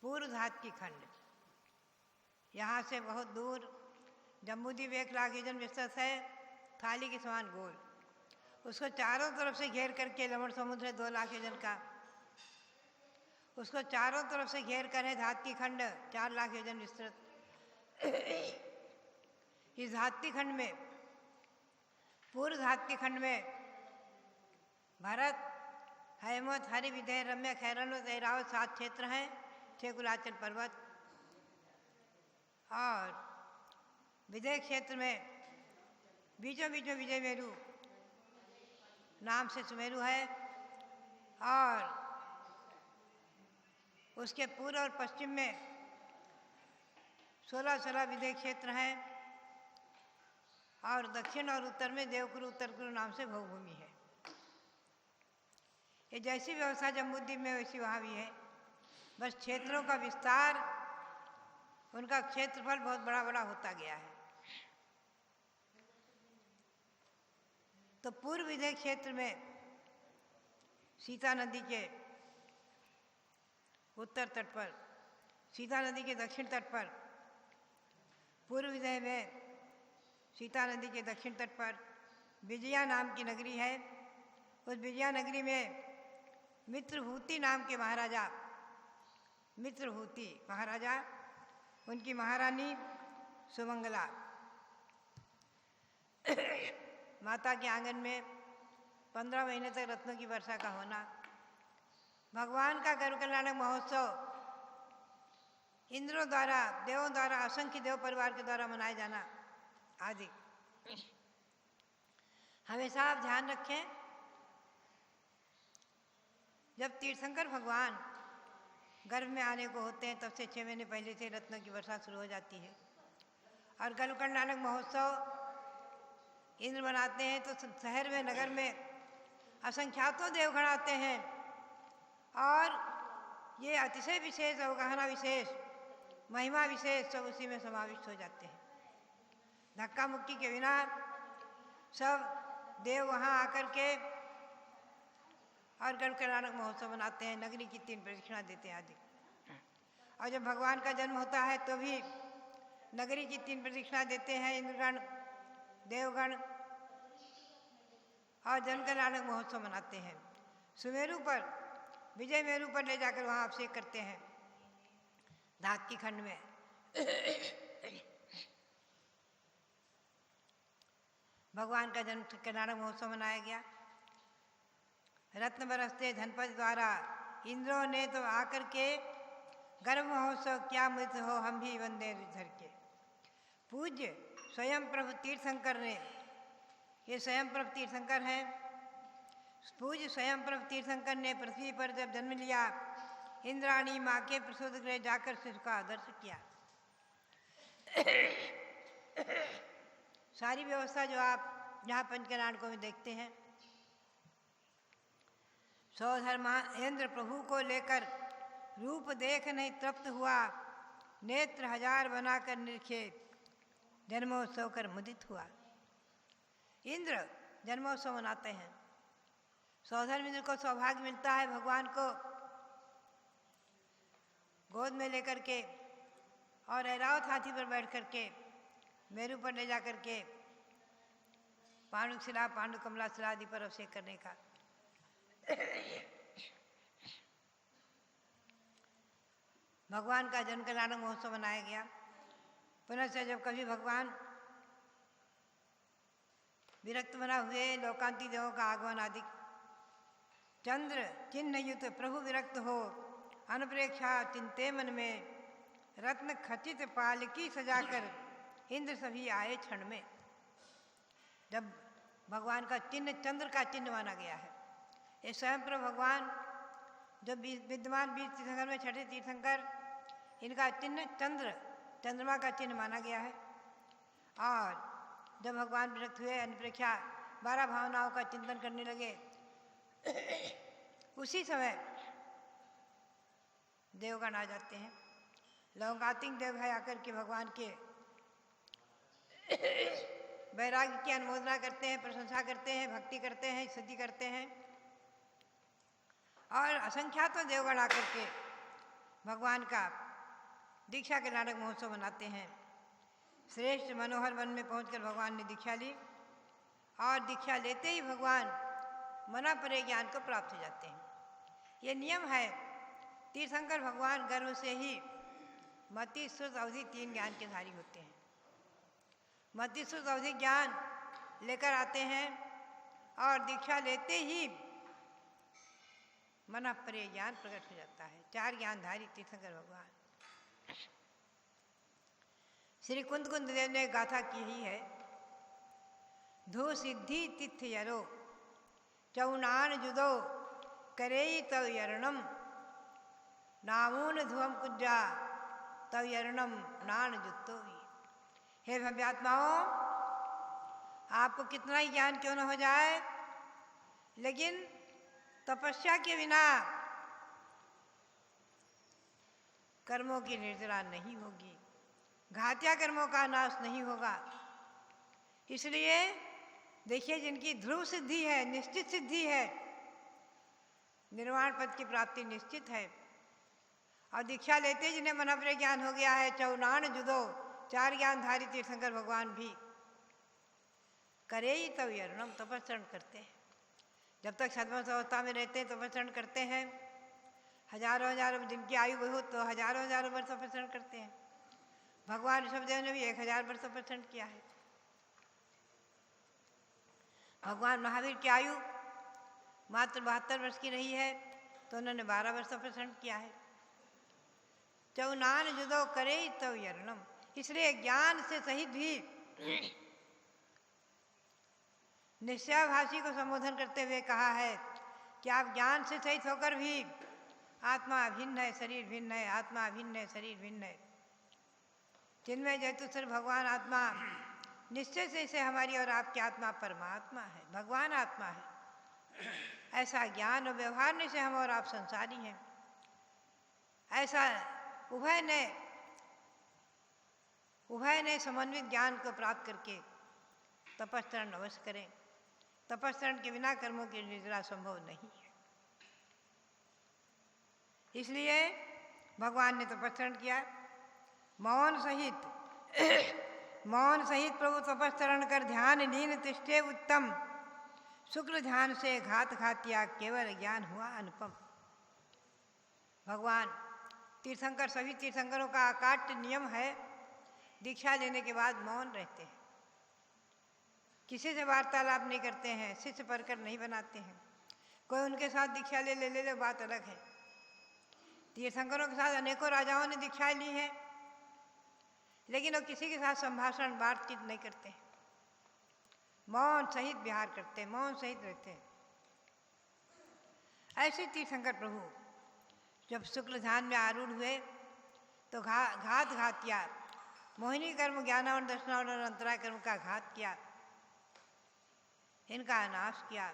पूर्व धात की खंड, यहाँ से बहुत दूर जम्बूद्वीप 1 लाख योजन विस्तृत है, थाली के समान गोल। उसको चारों तरफ से घेर करके लवण समुद्र है 2 लाख योजन का। उसको चारों तरफ से घेर कर है धात की खंड 4 लाख योजन विस्तृत। इस धात की खंड में, पूर्व धात की खंड में भरत, हैमवत, हरि, विदेह, रम्य, खैरनवत, ऐरावत 7 क्षेत्र हैं, 6 कुलाचल पर्वत। और विदेह क्षेत्र में बीचों बीचों विजय मेरु नाम से सुमेरु है, और उसके पूर्व और पश्चिम में 16 विदेह क्षेत्र हैं, और दक्षिण और उत्तर में देवकुरु उत्तरकुरु नाम से भूभूमि है। ये जैसी व्यवस्था जम्बूद्वीप में वैसी वहाँ भी है, बस क्षेत्रों का विस्तार, उनका क्षेत्रफल बहुत बड़ा बड़ा होता गया है। तो पूर्व विदेह क्षेत्र में सीता नदी के उत्तर तट पर, सीता नदी के दक्षिण तट पर, पूर्व विदेह में सीता नदी के दक्षिण तट पर विजया नाम की नगरी है। उस विजया नगरी में मित्रहूति नाम के महाराजा, मित्रहूति महाराजा, उनकी महारानी सुमंगला, माता के आंगन में 15 महीने तक रत्नों की वर्षा का होना, भगवान का गर्भ कल्याणक महोत्सव इंद्रों द्वारा, देवों द्वारा, असंख्य देव परिवार के द्वारा मनाया जाना आदि। हमेशा आप ध्यान रखें, जब तीर्थंकर भगवान गर्भ में आने को होते हैं तब से 6 महीने पहले से रत्नों की वर्षा शुरू हो जाती है। और गर्भ कल्याणक महोत्सव इंद्र मनाते हैं तो शहर में, नगर में असंख्यातों देवगण आते हैं, और ये अतिशय विशेष, अवगाहना विशेष, महिमा विशेष सब उसी में समाविष्ट हो जाते हैं। धक्का मुक्की के बिना सब देव वहाँ आकर के और गर्भ कल्याणक महोत्सव मनाते हैं, नगरी की 3 प्रदक्षिणा देते हैं आदि। और जब भगवान का जन्म होता है तो भी नगरी की 3 प्रदक्षिणा देते हैं इंद्रगण, देवगण, और जन कल्याणक महोत्सव मनाते हैं। सुमेरु पर, विजय मेरु पर ले जाकर वहाँ अभिषेक करते हैं धात की खंड में। भगवान का जन्म कल्याणक महोत्सव मनाया गया। रत्न बरसते धनपति द्वारा, इंद्रों ने तो आकर के गर्भ महोत्सव क्या मृत हो हम भी वंदे धर के। पूज्य स्वयं प्रभु तीर्थंकर ने, ये स्वयं प्रभु तीर्थंकर हैं, पूज्य स्वयं प्रभु तीर्थंकर ने पृथ्वी पर जब जन्म लिया, इंद्राणी माँ के प्रसूत गृह जाकर शिशु का आदर्श किया। सारी व्यवस्था जो आप यहाँ पंचकल्याणकों में देखते हैं, सौधर्मा इंद्र प्रभु को लेकर रूप देख नहीं तृप्त हुआ, नेत्र 1000 बनाकर निरखे, जन्मोत्सव कर मुदित हुआ। इंद्र जन्मोत्सव मनाते हैं। सौधर्म इंद्र को सौभाग्य मिलता है भगवान को गोद में लेकर के और ऐरावत हाथी पर बैठ करके मेरू पर ले जाकर के पांडु शिला, पांडु कमला शिला आदि पर अभिषेक करने का। भगवान का जन्म कल्याणक महोत्सव मनाया गया। पुनः से जब कभी भगवान विरक्त बना हुए, लोकांती देवों का आगमन आदि, चंद्र चिन्ह युक्त प्रभु विरक्त हो, अनुप्रेक्षा चिंते मन में, रत्न खचित पालकी सजाकर इंद्र सभी आए क्षण में। जब भगवान का चिन्ह चंद्र का चिन्ह माना गया है, ये स्वयं प्रभु भगवान जो विद्यमान 20 तीर्थंकर में छठे तीर्थंकर, इनका चिन्ह चंद्र, चंद्रमा का चिन्ह माना गया है। और जब भगवान विरक्त हुए, अनुप्रेक्षा 12 भावनाओं का चिंतन करने लगे, उसी समय देवगण आ जाते हैं। लौकातिक देव है आकर के भगवान के वैराग्य की अनुमोदना करते हैं, प्रशंसा करते हैं, भक्ति करते हैं, स्तुति करते हैं। और असंख्यातों देवगण आकर के भगवान का दीक्षा के नाटक महोत्सव मनाते हैं। श्रेष्ठ मनोहर वन में पहुंचकर भगवान ने दीक्षा ली और दीक्षा लेते ही भगवान मना परे ज्ञान को प्राप्त हो जाते हैं। ये नियम है। तीर्थंकर भगवान गर्भ से ही मति श्रुत अवधि 3 ज्ञान के धारी होते हैं। मति श्रुत अवधि ज्ञान लेकर आते हैं और दीक्षा लेते ही मना परे ज्ञान प्रकट हो जाता है। 4 ज्ञानधारी तीर्थंकर भगवान। श्री कुंद देव ने गाथा की ही है। धू सिद्धि तिथ यरो चौनान जुदो करे तव यरणम नामून धुवम कुज्जा तव यरणम नान जुत्तो भी। हे भव्यात्माओं, आपको कितना ही ज्ञान क्यों न हो जाए, लेकिन तपस्या के बिना कर्मों की निर्जरा नहीं होगी, घातिया कर्मों का नाश नहीं होगा। इसलिए देखिए, जिनकी ध्रुव सिद्धि है, निश्चित सिद्धि है, निर्वाण पद की प्राप्ति निश्चित है, और दीक्षा लेते जिन्हें मनोपरे ज्ञान हो गया है, चौनान जुदो 4 ज्ञानधारी तीर्थंकर भगवान भी करे ही तब यरणम तपस्रण करते हैं। जब तक सद्वंश अवस्था में रहते हैं तपस्रण करते हैं। हजारों जिनकी आयु हो तो हजारों वर्ष तपस्रण करते हैं। भगवान ऋषभदेव ने भी 1000 वर्ष तपस्रण किया है। भगवान महावीर की आयु मात्र 72 वर्ष की रही है तो उन्होंने 12 वर्ष तपस्रण किया है। चौनान जुदो करे तव यरणम। इसलिए ज्ञान से सहित भी निश्चयाभासी को संबोधन करते हुए कहा है कि आप ज्ञान से सहित होकर भी आत्मा भिन्न है, शरीर भिन्न है, आत्मा भिन्न है, शरीर भिन्न है। जिनमें जयतुसर भगवान आत्मा निश्चय से हमारी और आपकी आत्मा परमात्मा है, भगवान आत्मा है। ऐसा ज्ञान और व्यवहार से हम और आप संसारी हैं। ऐसा उभय ने समन्वित ज्ञान को प्राप्त करके तपस्रण अवश्य करें। तपस्रण के बिना कर्मों की निर्जरा संभव नहीं है। इसलिए भगवान ने तपस्रण किया। मौन सहित प्रभु तपस्रण कर ध्यान लीन तिष्ठे उत्तम। शुक्ल ध्यान से घात घातिया केवल ज्ञान हुआ अनुपम। भगवान तीर्थंकर, सभी तीर्थंकरों का अकाट्य नियम है, दीक्षा लेने के बाद मौन रहते हैं, किसी से वार्तालाप नहीं करते हैं, शिष्य परकर नहीं बनाते हैं। कोई उनके साथ दीक्षा ले बात अलग है। तीर्थंकरों के साथ अनेकों राजाओं ने दीक्षा ली है, लेकिन वो किसी के साथ संभाषण बातचीत नहीं करते हैं। मौन सहित विहार करते हैं, मौन सहित रहते हैं। ऐसे तीर्थंकर प्रभु जब शुक्ल ध्यान में आरूढ़ हुए तो घात किया। मोहिनी कर्म, ज्ञानावरण, दर्शनावरण और अंतराय कर्म का घात किया, इनका नाश किया,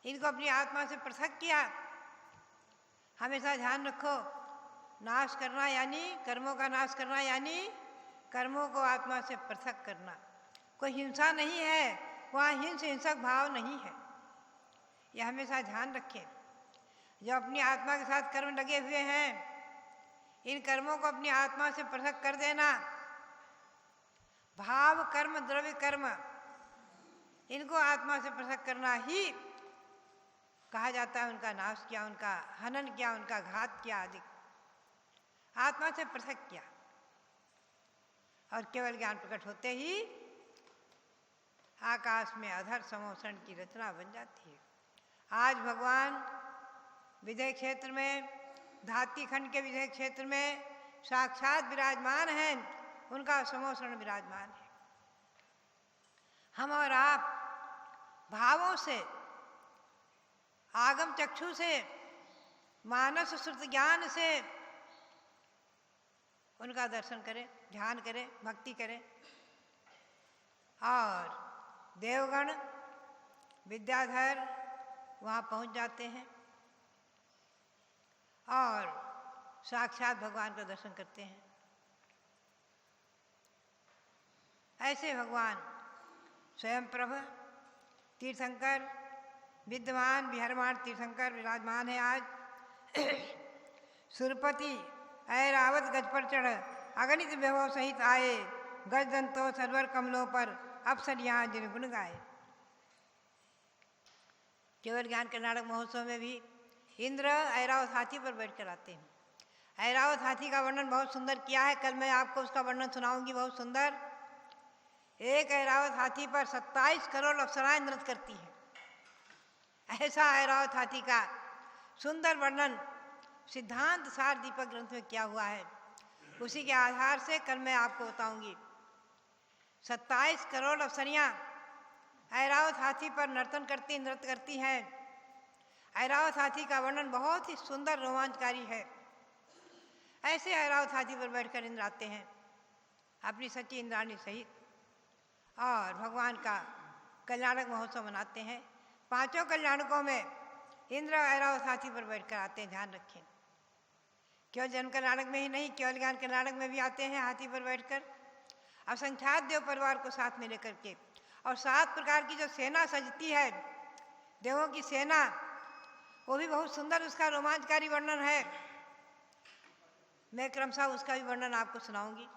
इनको अपनी आत्मा से पृथक किया। हमेशा ध्यान रखो, नाश करना यानी कर्मों का नाश करना यानी कर्मों को आत्मा से पृथक करना। कोई हिंसा नहीं है, वहाँ हिंसक भाव नहीं है, यह हमेशा ध्यान रखें। जो अपनी आत्मा के साथ कर्म लगे हुए हैं, इन कर्मों को अपनी आत्मा से पृथक कर देना। भाव कर्म, द्रव्य कर्म, इनको आत्मा से पृथक करना ही कहा जाता है उनका नाश किया, उनका हनन किया, उनका घात किया आदि। आत्मा से पृथक किया और केवल ज्ञान प्रकट होते ही आकाश में अधर समोषण की रचना बन जाती है। आज भगवान विदेह क्षेत्र में, धाती खंड के विदेह क्षेत्र में साक्षात विराजमान हैं, उनका समोषण विराजमान है। हम और आप भावों से, आगम चक्षु से, मानस श्रुत ज्ञान से उनका दर्शन करें, ध्यान करें, भक्ति करें। और देवगण, विद्याधर वहाँ पहुँच जाते हैं और साक्षात भगवान का दर्शन करते हैं। ऐसे भगवान स्वयं प्रभ तीर्थंकर, विद्यमान विहरमान तीर्थंकर विराजमान है। आज सुरपति ऐरावत गज पर चढ़ अगणित वैभव सहित आए, गज दंतो सरवर कमलों पर अप्सर यहाँ जिन गुण गाए। केवल ज्ञान कर्नाटक महोत्सव में भी इंद्र ऐरावत हाथी पर बैठकर आते हैं। ऐरावत हाथी का वर्णन बहुत सुंदर किया है, कल मैं आपको उसका वर्णन सुनाऊंगी, बहुत सुंदर। एक ऐरावत हाथी पर 27 करोड़ अप्सराएं नृत्य करती हैं। ऐसा ऐरावत हाथी का सुंदर वर्णन सिद्धांत सार दीपक ग्रंथ में किया हुआ है। उसी के आधार से कल मैं आपको बताऊंगी। 27 करोड़ अप्सरियां ऐरावत हाथी पर नृत्य करती हैं। ऐरावत हाथी का वर्णन बहुत ही सुंदर रोमांचकारी है। ऐसे ऐरावत हाथी पर बैठकर इंद्र आते हैं अपनी सच्ची इंद्राणी सहित, और भगवान का कल्याणक महोत्सव मनाते हैं। 5 कल्याणकों में इंद्र ऐरावत हाथी पर बैठकर आते हैं, ध्यान रखें। केवल जन्म कल्याणक में ही नहीं, केवल ज्ञान कल्याणक में भी आते हैं हाथी पर बैठकर। असंख्यात देव परिवार को साथ में लेकर के, और 7 प्रकार की जो सेना सजती है, देवों की सेना, वो भी बहुत सुंदर, उसका रोमांचकारी वर्णन है। मैं क्रमशः उसका भी वर्णन आपको सुनाऊंगी।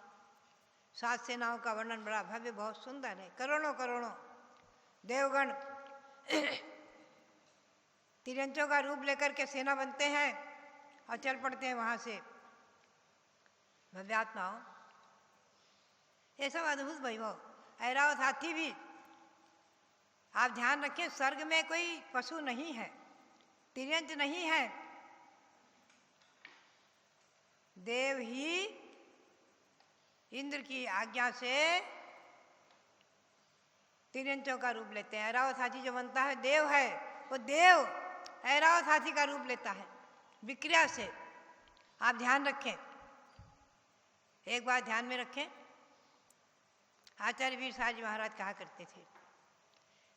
7 सेनाओं का वर्णन बड़ा भव्य, बहुत सुंदर है। करोड़ों करोड़ों देवगण तिरंचों का रूप लेकर के सेना बनते हैं और चल पड़ते हैं वहां से। भव्यात्माओं, ये सब अद्भुत वैभव। ऐरावत हाथी भी, आप ध्यान रखें, स्वर्ग में कोई पशु नहीं है, तिर्यंच नहीं है, देव ही इंद्र की आज्ञा से तिर्यंचों का रूप लेते हैं। ऐरावत हाथी जो बनता है देव है, वो देव ऐरावत हाथी का रूप लेता है विक्रिया से। आप ध्यान रखें, एक बात ध्यान में रखें। आचार्य वीर साहजी महाराज कहा करते थे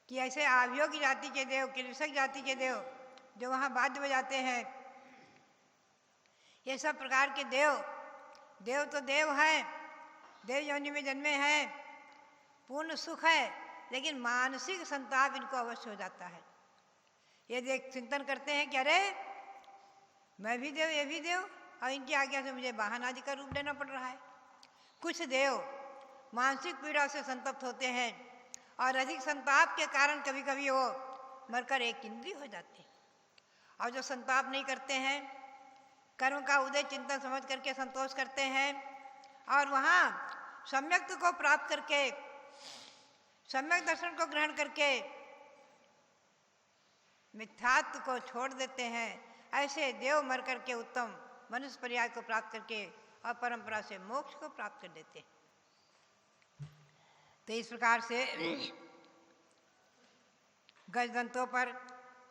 कि ऐसे आभियोगी जाति के देव, किलसक जाति के देव जो वहाँ वाद्य बजाते हैं, ये सब प्रकार के देव, देव तो देव हैं, देव योनि में जन्मे हैं, पूर्ण सुख है, लेकिन मानसिक संताप इनको अवश्य हो जाता है। ये देख चिंतन करते हैं कि अरे मैं भी देव, ये भी देव, और इनकी आज्ञा से मुझे वाहन आदि का रूप लेना पड़ रहा है। कुछ देव मानसिक पीड़ा से संतप्त होते हैं, और अधिक संताप के कारण कभी कभी वो मरकर एक इंद्रिय हो जाते हैं। और जो संताप नहीं करते हैं, कर्म का उदय चिंतन समझ करके संतोष करते हैं, और वहाँ सम्यक्त को प्राप्त करके, सम्यक दर्शन को ग्रहण करके मिथ्यात्व को छोड़ देते हैं, ऐसे देव मर करके उत्तम मनुष्य पर्याय को प्राप्त करके और परंपरा से मोक्ष को प्राप्त कर देते हैं। तो इस प्रकार से गजदंतों पर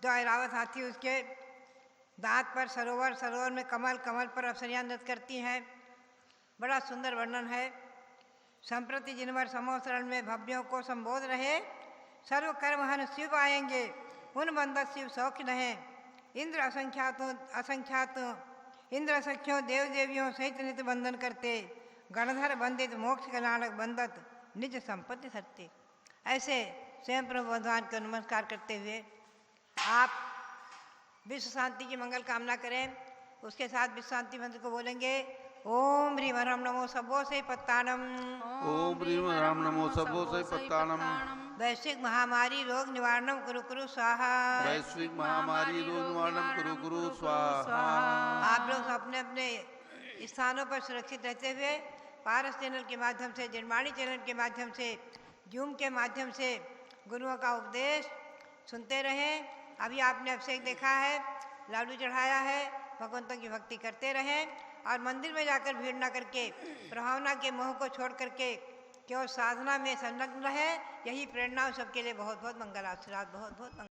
जो ऐरावत हाथी, उसके दांत पर सरोवर, सरोवर में कमल, कमल पर अप्सरियां नृत्य करती हैं। बड़ा सुंदर वर्णन है। संप्रति जिनवर समोसरण में भव्यों को संबोध रहे, सर्व कर्म हन शिव आएंगे, उन बंदत शिव सौख्य रहें। इंद्र असंख्यात इंद्र सख्यों देव देवियों सहित नित्य बंधन करते, गणधर बंदित मोक्ष कल्याणक बंदत निज संपत्ति धरते। ऐसे स्वयं प्रभु भगवान को नमस्कार करते हुए आप विश्व शांति की मंगल कामना करें। उसके साथ विश्व शांति मंत्र को बोलेंगे। ओम ह्रीम राम नमो सबो से पत्तानम, ओम ह्रीम राम नमो सबो से पत्तानम। वैश्विक महामारी रोग निवारणम कुरु कुरु स्वाहा, वैश्विक महामारी रोग निवारणम कुरु कुरु स्वाहा। आप लोग अपने अपने स्थानों पर सुरक्षित रहते हुए पारस चैनल के माध्यम से, जनवाणी चैनल के माध्यम से, जूम के माध्यम से गुरुओं का उपदेश सुनते रहें। अभी आपने अभिषेक देखा है, लाडू चढ़ाया है, भगवंतों की भक्ति करते रहें, और मंदिर में जाकर भीड़ न करके प्रभावना के मोह को छोड़ करके केवल साधना में संलग्न रहे। यही प्रेरणा सबके लिए बहुत बहुत मंगल आशीर्वाद, बहुत बहुत मंगल।